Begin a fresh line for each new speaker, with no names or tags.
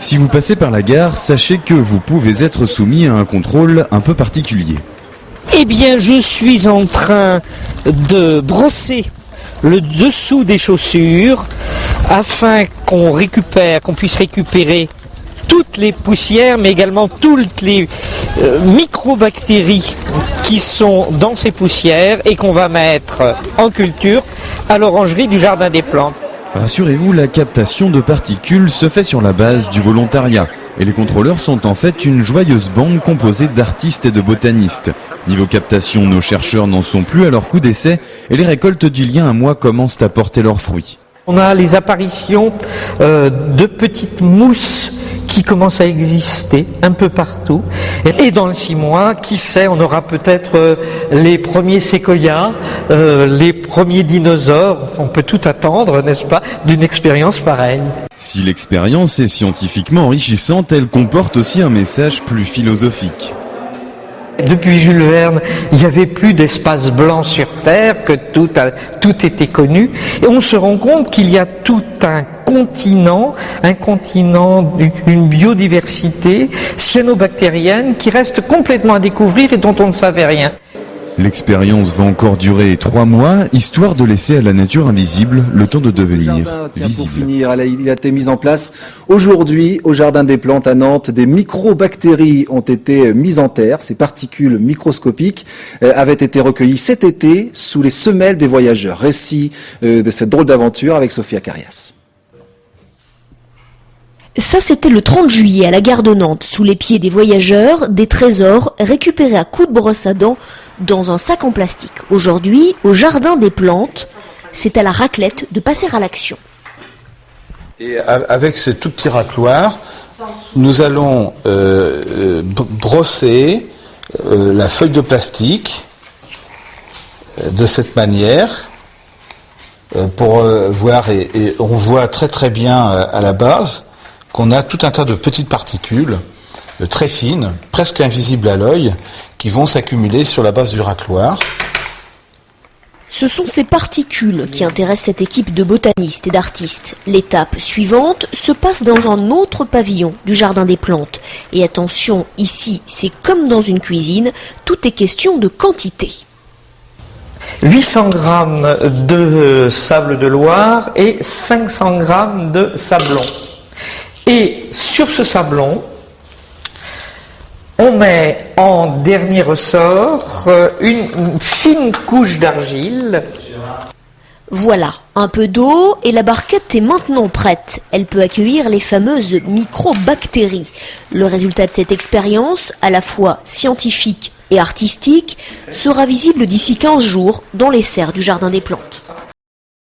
Si vous passez par la gare, sachez que vous pouvez être soumis à un contrôle un peu particulier.
Eh bien, je suis en train de brosser le dessous des chaussures afin qu'on puisse récupérer toutes les poussières, mais également toutes les microbactéries qui sont dans ces poussières et qu'on va mettre en culture à l'orangerie du Jardin des Plantes.
Rassurez-vous, la captation de particules se fait sur la base du volontariat. Et les contrôleurs sont en fait une joyeuse bande composée d'artistes et de botanistes. Niveau captation, nos chercheurs n'en sont plus à leur coup d'essai et les récoltes d'il y a un mois commencent à porter leurs fruits.
On a les apparitions de petites mousses qui commencent à exister un peu partout. Et dans les 6 mois, qui sait, on aura peut-être les premiers séquoias, les premiers dinosaures. On peut tout attendre, n'est-ce pas, d'une expérience pareille.
Si l'expérience est scientifiquement enrichissante, elle comporte aussi un message plus philosophique.
Depuis Jules Verne, il n'y avait plus d'espace blanc sur Terre, que tout était connu. Et on se rend compte qu'il y a tout un continent, une biodiversité cyanobactérienne qui reste complètement à découvrir et dont on ne savait rien.
L'expérience va encore durer 3 mois, histoire de laisser à la nature invisible le temps de devenir visible.
Pour finir, il a été mis en place aujourd'hui au Jardin des Plantes à Nantes. Des microbactéries ont été mises en terre. Ces particules microscopiques avaient été recueillies cet été sous les semelles des voyageurs. Récit de cette drôle d'aventure avec Sophia Carias.
Ça, c'était le 30 juillet à la gare de Nantes, sous les pieds des voyageurs, des trésors récupérés à coups de brosse à dents dans un sac en plastique. Aujourd'hui, au Jardin des Plantes, c'est à la raclette de passer à l'action.
Et avec ce tout petit racloir, nous allons brosser la feuille de plastique de cette manière pour voir, et on voit très très bien à la base qu'on a tout un tas de petites particules très fines, presque invisibles à l'œil, qui vont s'accumuler sur la base du racloir.
Ce sont ces particules qui intéressent cette équipe de botanistes et d'artistes. L'étape suivante se passe dans un autre pavillon du Jardin des Plantes. Et attention, ici, c'est comme dans une cuisine, tout est question de quantité.
800 grammes de sable de Loire et 500 grammes de sablon. Et sur ce sablon, on met en dernier ressort une fine couche d'argile.
Voilà, un peu d'eau et la barquette est maintenant prête. Elle peut accueillir les fameuses microbactéries. Le résultat de cette expérience, à la fois scientifique et artistique, sera visible d'ici 15 jours dans les serres du Jardin des Plantes.